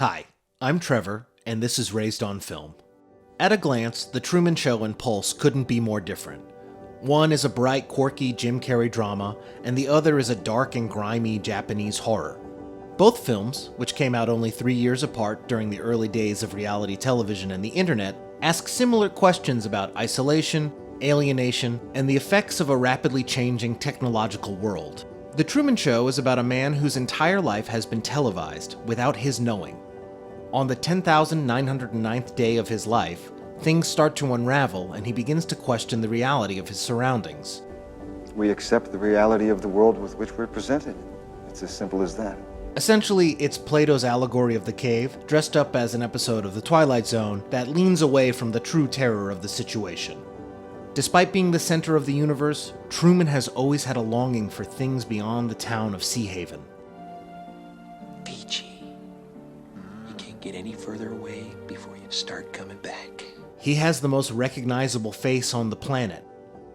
Hi, I'm Trevor, and this is Raised on Film. At a glance, The Truman Show and Pulse couldn't be more different. One is a bright, quirky Jim Carrey drama, and the other is a dark and grimy Japanese horror. Both films, which came out only 3 years apart during the early days of reality television and the internet, ask similar questions about isolation, alienation, and the effects of a rapidly changing technological world. The Truman Show is about a man whose entire life has been televised without his knowing. On the 10,909th day of his life, things start to unravel and he begins to question the reality of his surroundings. We accept the reality of the world with which we're presented. It's as simple as that. Essentially, it's Plato's allegory of the cave, dressed up as an episode of The Twilight Zone that leans away from the true terror of the situation. Despite being the center of the universe, Truman has always had a longing for things beyond the town of Sea Haven. Peachy. You can't get any further away before you start coming back. He has the most recognizable face on the planet.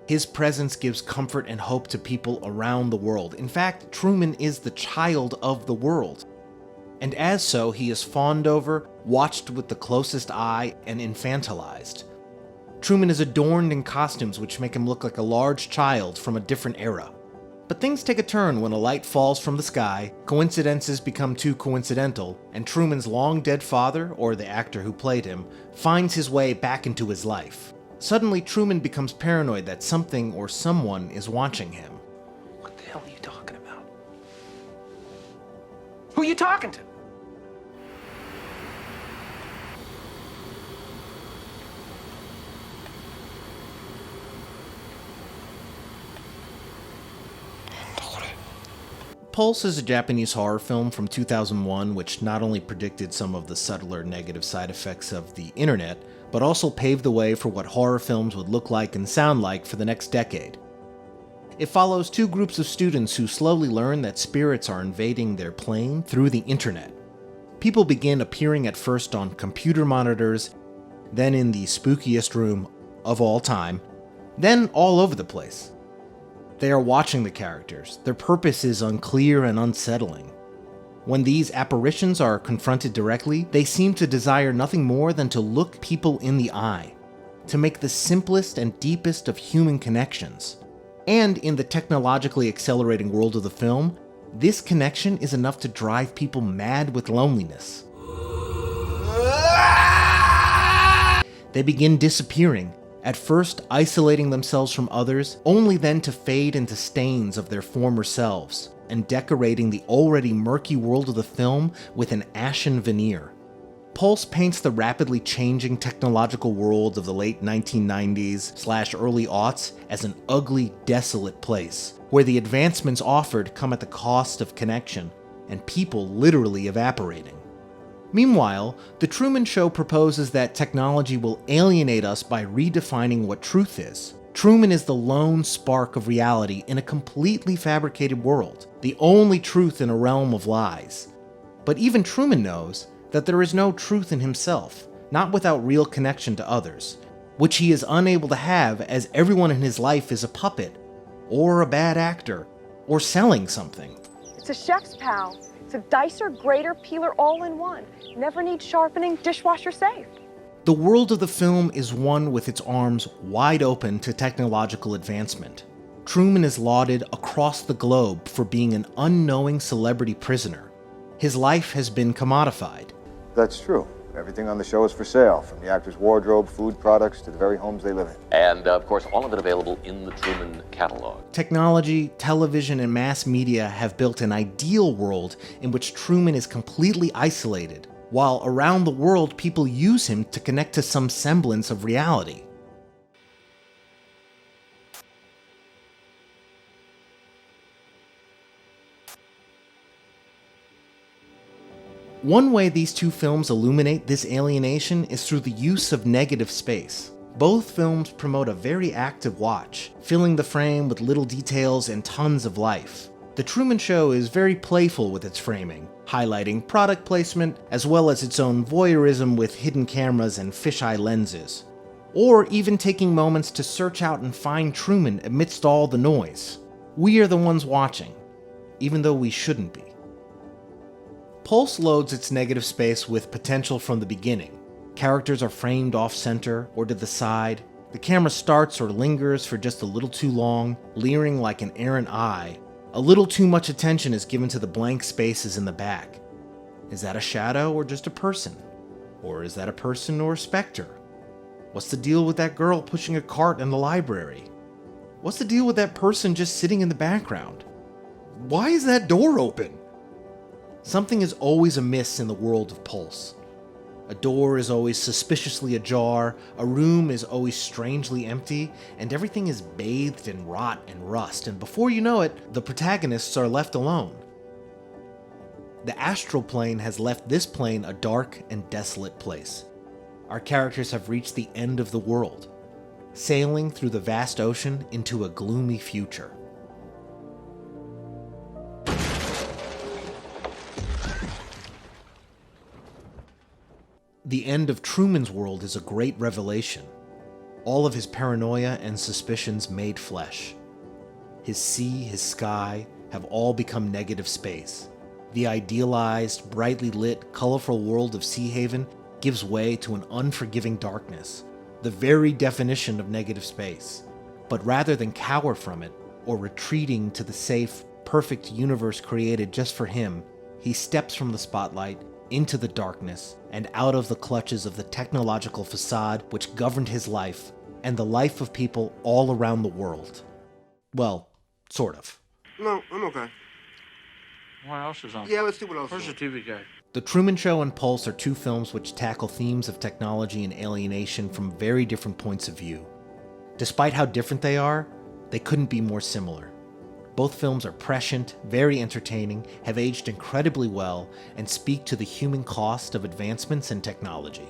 His presence gives comfort and hope to people around the world. In fact, Truman is the child of the world. And as so, he is fawned over, watched with the closest eye, and infantilized. Truman is adorned in costumes which make him look like a large child from a different era. But things take a turn when a light falls from the sky, coincidences become too coincidental, and Truman's long-dead father, or the actor who played him, finds his way back into his life. Suddenly, Truman becomes paranoid that something or someone is watching him. What the hell are you talking about? Who are you talking to? Pulse is a Japanese horror film from 2001 which not only predicted some of the subtler negative side effects of the internet, but also paved the way for what horror films would look like and sound like for the next decade. It follows two groups of students who slowly learn that spirits are invading their plane through the internet. People begin appearing at first on computer monitors, then in the spookiest room of all time, then all over the place. They are watching the characters. Their purpose is unclear and unsettling. When these apparitions are confronted directly, they seem to desire nothing more than to look people in the eye, to make the simplest and deepest of human connections. And in the technologically accelerating world of the film, this connection is enough to drive people mad with loneliness. They begin disappearing, at first isolating themselves from others, only then to fade into stains of their former selves, and decorating the already murky world of the film with an ashen veneer. Pulse paints the rapidly changing technological world of the late 1990s/early aughts as an ugly, desolate place, where the advancements offered come at the cost of connection, and people literally evaporating. Meanwhile, The Truman Show proposes that technology will alienate us by redefining what truth is. Truman is the lone spark of reality in a completely fabricated world, the only truth in a realm of lies. But even Truman knows that there is no truth in himself, not without real connection to others, which he is unable to have as everyone in his life is a puppet, or a bad actor, or selling something. It's a chef's pal. It's a dicer, grater, peeler all in one. Never needs sharpening, dishwasher safe. The world of the film is one with its arms wide open to technological advancement. Truman is lauded across the globe for being an unknowing celebrity prisoner. His life has been commodified. That's true. Everything on the show is for sale, from the actor's wardrobe, food products, to the very homes they live in. And, of course, all of it available in the Truman catalog. Technology, television, and mass media have built an ideal world in which Truman is completely isolated, while around the world people use him to connect to some semblance of reality. One way these two films illuminate this alienation is through the use of negative space. Both films promote a very active watch, filling the frame with little details and tons of life. The Truman Show is very playful with its framing, highlighting product placement as well as its own voyeurism with hidden cameras and fisheye lenses. Or even taking moments to search out and find Truman amidst all the noise. We are the ones watching, even though we shouldn't be. Pulse loads its negative space with potential from the beginning. Characters are framed off-center or to the side. The camera starts or lingers for just a little too long, leering like an errant eye. A little too much attention is given to the blank spaces in the back. Is that a shadow or just a person? Or is that a person or a specter? What's the deal with that girl pushing a cart in the library? What's the deal with that person just sitting in the background? Why is that door open? Something is always amiss in the world of Pulse. A door is always suspiciously ajar, a room is always strangely empty, and everything is bathed in rot and rust, and before you know it, the protagonists are left alone. The astral plane has left this plane a dark and desolate place. Our characters have reached the end of the world, sailing through the vast ocean into a gloomy future. The end of Truman's world is a great revelation. All of his paranoia and suspicions made flesh. His sea, his sky, have all become negative space. The idealized, brightly lit, colorful world of Sea Haven gives way to an unforgiving darkness, the very definition of negative space. But rather than cower from it, or retreating to the safe, perfect universe created just for him, he steps from the spotlight into the darkness and out of the clutches of the technological facade which governed his life and the life of people all around the world. Well, sort of. No, I'm okay. What else is on? Yeah, let's see what else. Where's is the on. TV guy? The Truman Show and Pulse are two films which tackle themes of technology and alienation from very different points of view. Despite how different they are, they couldn't be more similar. Both films are prescient, very entertaining, have aged incredibly well, and speak to the human cost of advancements in technology.